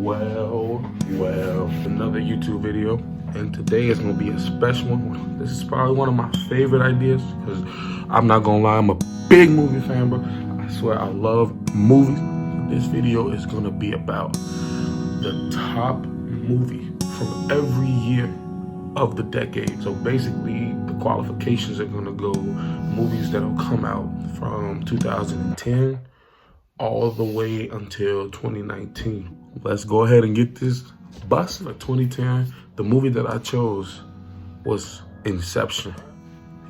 Well, another YouTube video, and today is gonna be a special one. This is probably one of my favorite ideas because I'm not gonna lie, I'm a big movie fan, bro. I swear I love movies. This video is gonna be about the top movie from every year of the decade. So basically, the qualifications are gonna go movies that'll come out from 2010 all the way until 2019. Let's go ahead and get this bus for 2010. The movie that I chose was Inception.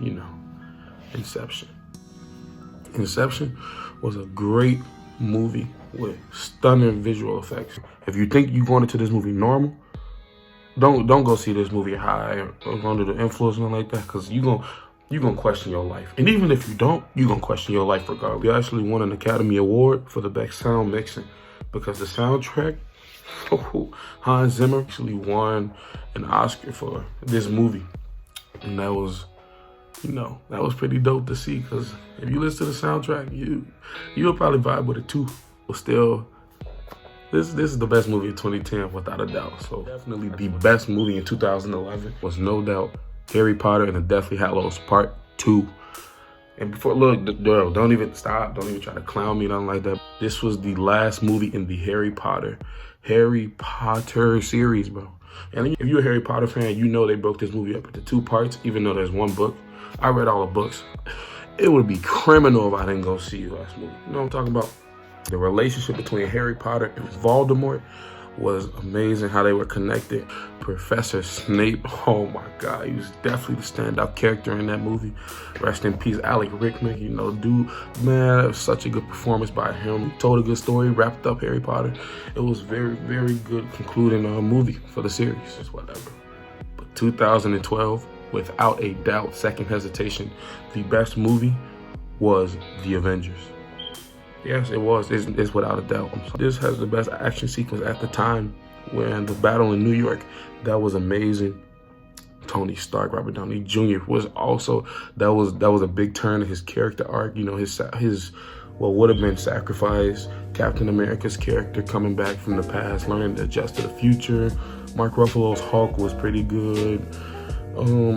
You know, Inception. Inception was a great movie with stunning visual effects. If you think you're going into this movie normal, don't go see this movie high or under the influence or like that, because you're gonna question your life. And even if you don't, you're gonna question your life regardless. We actually won an Academy Award for the best sound mixing because the soundtrack, Hans Zimmer actually won an Oscar for this movie. And that was, that was pretty dope to see, because if you listen to the soundtrack, you'll probably vibe with it too. But still, this is the best movie of 2010 without a doubt. So definitely the best movie in 2011 was no doubt Harry Potter and the Deathly Hallows Part 2. And before, look, don't even stop. Don't even try to clown me, nothing like that. This was the last movie in the Harry Potter series, bro. And if you're a Harry Potter fan, you know they broke this movie up into 2 parts, even though there's 1 book. I read all the books. It would be criminal if I didn't go see the last movie. You know what I'm talking about? The relationship between Harry Potter and Voldemort was amazing, how they were connected. Professor Snape, oh my God, he was definitely the standout character in that movie. Rest in peace, Alec Rickman, dude, man, that was such a good performance by him. He told a good story, wrapped up Harry Potter. It was very, very good concluding movie for the series, just whatever. But 2012, without a doubt, second hesitation, the best movie was The Avengers. Yes, it was. It's without a doubt. This has the best action sequence at the time when the battle in New York. That was amazing. Tony Stark, Robert Downey Jr. was also, that was a big turn in his character arc. His what would have been sacrifice. Captain America's character coming back from the past, learning to adjust to the future. Mark Ruffalo's Hulk was pretty good.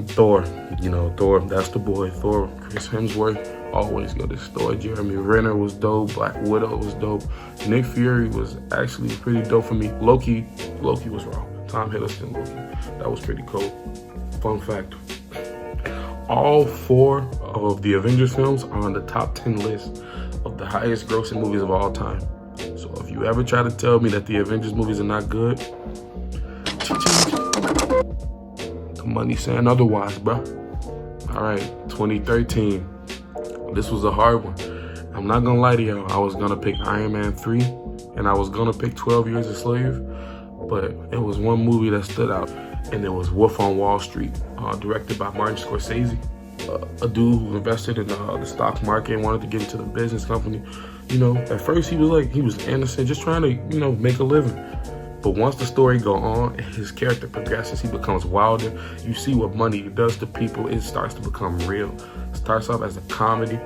Thor, Thor, that's the boy. Thor, Chris Hemsworth. Always go to Thor. Jeremy Renner was dope. Black Widow was dope. Nick Fury was actually pretty dope for me. Loki was wrong. Tom Hiddleston Loki. That was pretty cool. Fun fact, all 4 of the Avengers films are on the top 10 list of the highest grossing movies of all time. So if you ever try to tell me that the Avengers movies are not good, the money's saying otherwise, bro. All right, 2013. This was a hard one. I'm not gonna lie to y'all. I was gonna pick Iron Man 3 and I was gonna pick 12 Years a Slave, but it was one movie that stood out, and it was Wolf on Wall Street, directed by Martin Scorsese, a dude who invested in the stock market and wanted to get into the business company. At first he was innocent, just trying to, make a living. But once the story go on, his character progresses, he becomes wilder. You see what money does to people. It starts to become real. It starts off as a comedy,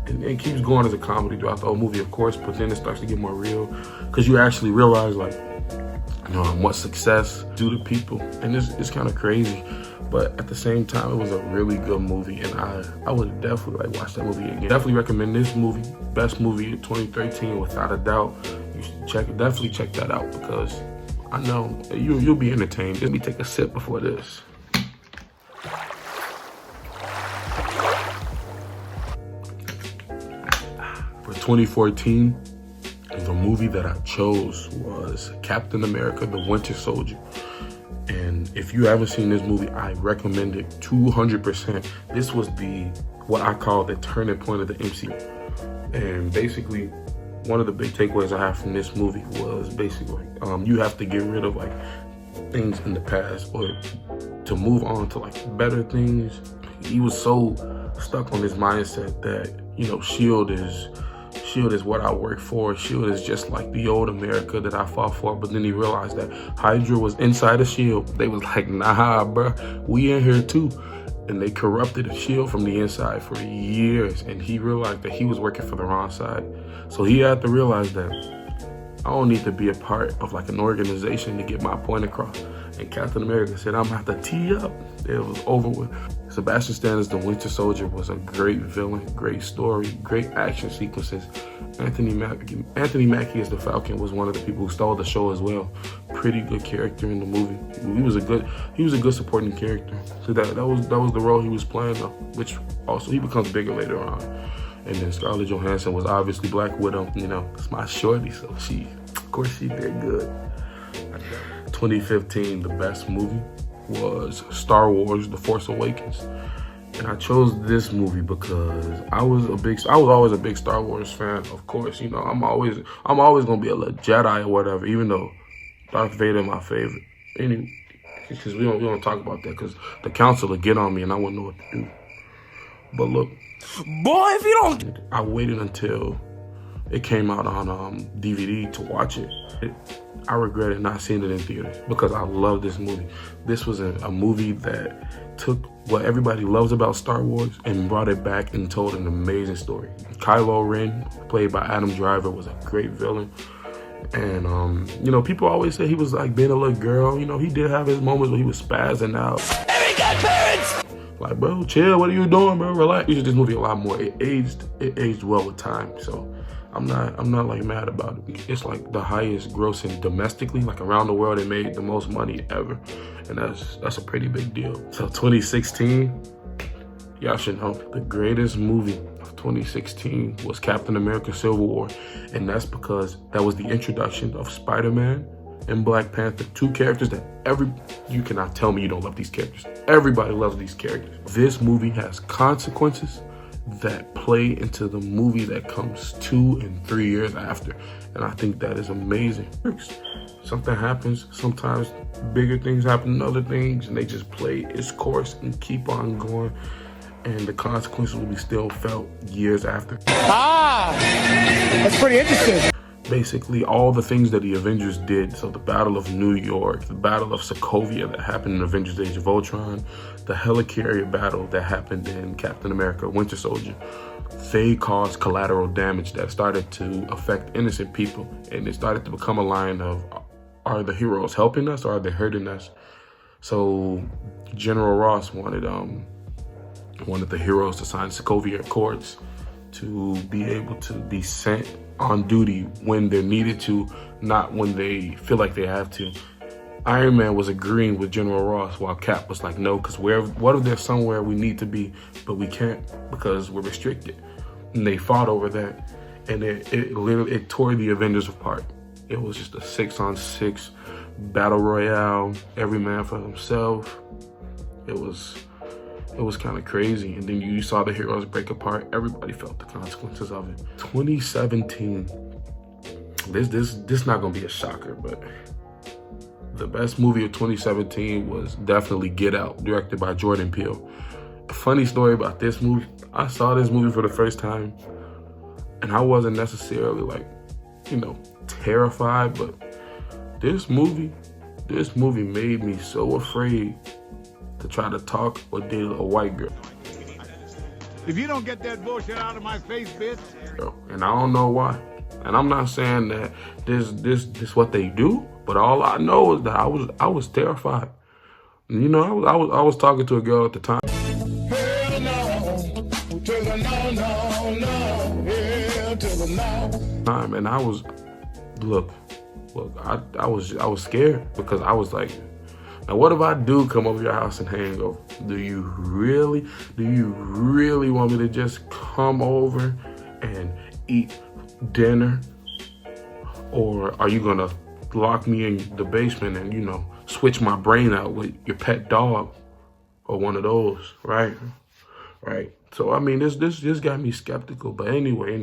and it keeps going as a comedy throughout the whole movie, of course, but then it starts to get more real, because you actually realize, what success do to people. And it's kind of crazy, but at the same time, it was a really good movie, and I would definitely watch that movie again. Definitely recommend this movie. Best movie of 2013, without a doubt. You should definitely check that out, because I know you'll be entertained. Let me take a sip before this. For 2014, the movie that I chose was Captain America: The Winter Soldier. And if you haven't seen this movie, I recommend it 200%. This was what I call the turning point of the MCU. And basically, one of the big takeaways I have from this movie was basically, you have to get rid of things in the past, or to move on to better things. He was so stuck on this mindset that, SHIELD is what I work for. SHIELD is just like the old America that I fought for. But then he realized that Hydra was inside of SHIELD. They was like, nah, bro, we in here too. And they corrupted SHIELD from the inside for years. And he realized that he was working for the wrong side. So he had to realize that I don't need to be a part of like an organization to get my point across. And Captain America said, I'm gonna have to tee up. It was over with. Sebastian Stan as the Winter Soldier was a great villain, great story, great action sequences. Anthony Mackie as the Falcon was one of the people who stole the show as well. Pretty good character in the movie. He was a good supporting character. So that was the role he was playing though, which also he becomes bigger later on. And then Scarlett Johansson was obviously Black Widow. You know, it's my shorty, so of course she did good. 2015, the best movie was Star Wars: The Force Awakens. And I chose this movie because I was always a big Star Wars fan, of course. You know, I'm always gonna be a little Jedi or whatever, even though Darth Vader my favorite. Anyway, because we don't talk about that because the council will get on me and I wouldn't know what to do. But look, boy, if you don't, I waited until it came out on DVD to watch it. I regretted not seeing it in theaters because I love this movie. This was a movie that took what everybody loves about Star Wars and brought it back and told an amazing story. Kylo Ren, played by Adam Driver, was a great villain. And, you know, people always say he was like being a little girl. You know, he did have his moments where he was spazzing out. Every got parents! Like, bro, chill, what are you doing, bro? Relax. You should this movie a lot more. It aged well with time, so I'm not like mad about it. It's like the highest grossing domestically, like around the world. It made the most money ever, and that's a pretty big deal. So 2016, y'all should know the greatest movie of 2016 was Captain America: Civil War, and that's because that was the introduction of Spider-Man and Black Panther, two characters that you cannot tell me you don't love these characters. Everybody loves these characters. This movie has consequences that play into the movie that comes 2 and 3 years after. And I think that is amazing. Something happens, sometimes bigger things happen than other things, and they just play its course and keep on going. And the consequences will be still felt years after. That's pretty interesting. Basically, all the things that the Avengers did, so the Battle of New York, the Battle of Sokovia that happened in Avengers Age of Ultron, the helicarrier battle that happened in Captain America: Winter Soldier, they caused collateral damage that started to affect innocent people. And it started to become a line of, are the heroes helping us or are they hurting us? So General Ross wanted the heroes to sign Sokovia Accords to be able to be sent on duty when they're needed to, not when they feel like they have to. Iron Man was agreeing with General Ross while Cap was like, no, because what if there's somewhere we need to be, but we can't because we're restricted? And they fought over that, and it literally tore the Avengers apart. It was just a 6-on-6 battle royale, every man for himself. It was kind of crazy. And then you saw the heroes break apart. Everybody felt the consequences of it. 2017, this not gonna be a shocker, but the best movie of 2017 was definitely Get Out, directed by Jordan Peele. A funny story about this movie, I saw this movie for the first time and I wasn't necessarily like, you know, terrified, but this movie made me so afraid to try to talk or date a white girl. If you don't get that bullshit out of my face, bitch. And I don't know why. And I'm not saying that this what they do, but all I know is that I was terrified. And, you know, I was talking to a girl at the time. Hell no, to the no, hell to the no. And I was, look, I was scared because I was like, now what if I do come over your house and hang over? Do you really want me to just come over and eat dinner? Or are you gonna lock me in the basement and, you know, switch my brain out with your pet dog or one of those, right? Right. So I mean, this just got me skeptical. But anyway,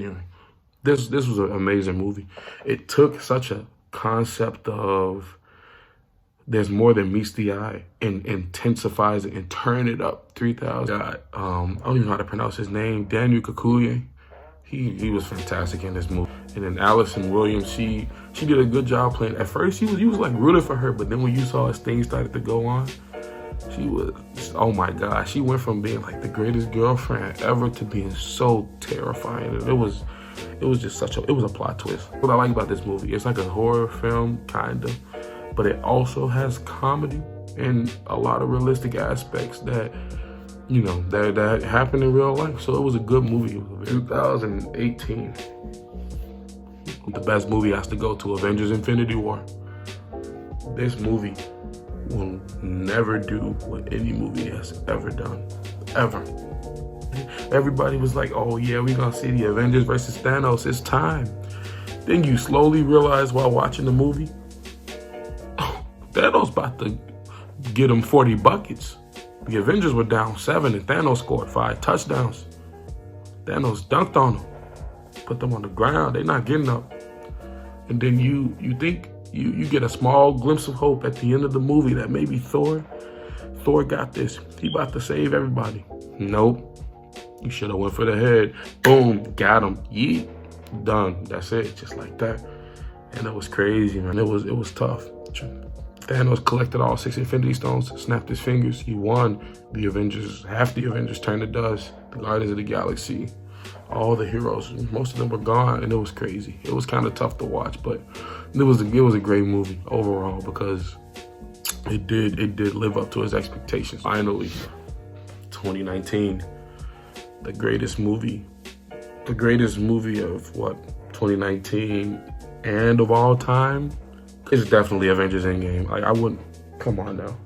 this was an amazing movie. It took such a concept of there's more than meets the eye and intensifies it and turn it up 3,000. I don't even know how to pronounce his name. Daniel Kaluuya. He was fantastic in this movie. And then Allison Williams, she did a good job playing. At first, you was like rooting for her, but then when you saw as things started to go on, she was, oh my God, she went from being like the greatest girlfriend ever to being so terrifying. And It was just it was a plot twist. What I like about this movie, it's like a horror film, kind of, but it also has comedy and a lot of realistic aspects that, you know, that happened in real life. So it was a good movie. It was 2018. The best movie has to go to Avengers Infinity War. This movie will never do what any movie has ever done, ever. Everybody was like, oh yeah, we're gonna see the Avengers versus Thanos, it's time. Then you slowly realize while watching the movie, Thanos about to get him 40 buckets. The Avengers were down 7 and Thanos scored 5 touchdowns. Thanos dunked on them, put them on the ground, they're not getting up. And then you think you get a small glimpse of hope at the end of the movie that maybe Thor got this. He about to save everybody. Nope. You should have went for the head. Boom, got him. Yeet, done. That's it, just like that. And it was crazy, man. It was tough. Thanos collected all 6 Infinity Stones, snapped his fingers. He won. The Avengers, half the Avengers turned to dust. The Guardians of the Galaxy, all the heroes, most of them were gone, and it was crazy. It was kind of tough to watch, but it was a great movie overall because it did live up to its expectations. Finally, 2019, the greatest movie of what, 2019 and of all time is definitely Avengers Endgame. Like, I wouldn't, come on now.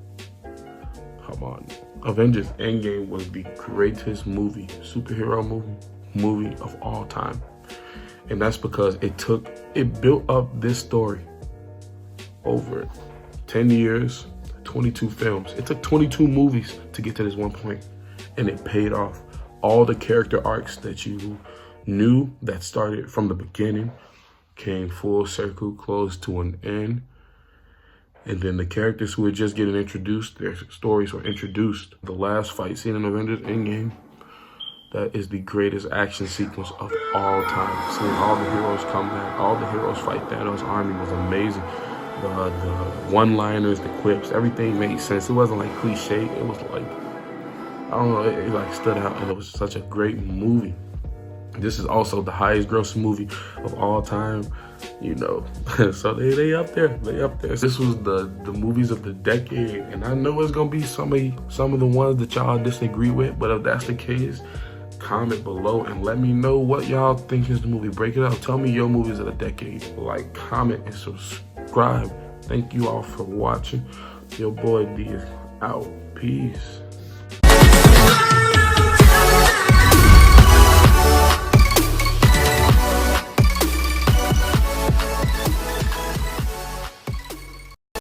Come on. Avengers Endgame was the greatest superhero movie of all time. And that's because it built up this story over 10 years, 22 films. It took 22 movies to get to this one point, and it paid off. All the character arcs that you knew that started from the beginning came full circle, close to an end. And then the characters who were just getting introduced, their stories were introduced. The last fight scene in Avengers Endgame, that is the greatest action sequence of all time. Seeing all the heroes come back, all the heroes fight Thanos' army was amazing. The one-liners, the quips, everything made sense. It wasn't like cliche. It was like, I don't know, it like stood out, and it was such a great movie. This is also the highest grossing movie of all time, you know. So they up there. This was the movies of the decade, and I know it's gonna be some of the ones that y'all disagree with, but if that's the case, comment below and let me know what y'all think is the movie. Break it out. Tell me your movies of the decade. Like, comment, and subscribe. Thank you all for watching. Your boy D is out. Peace.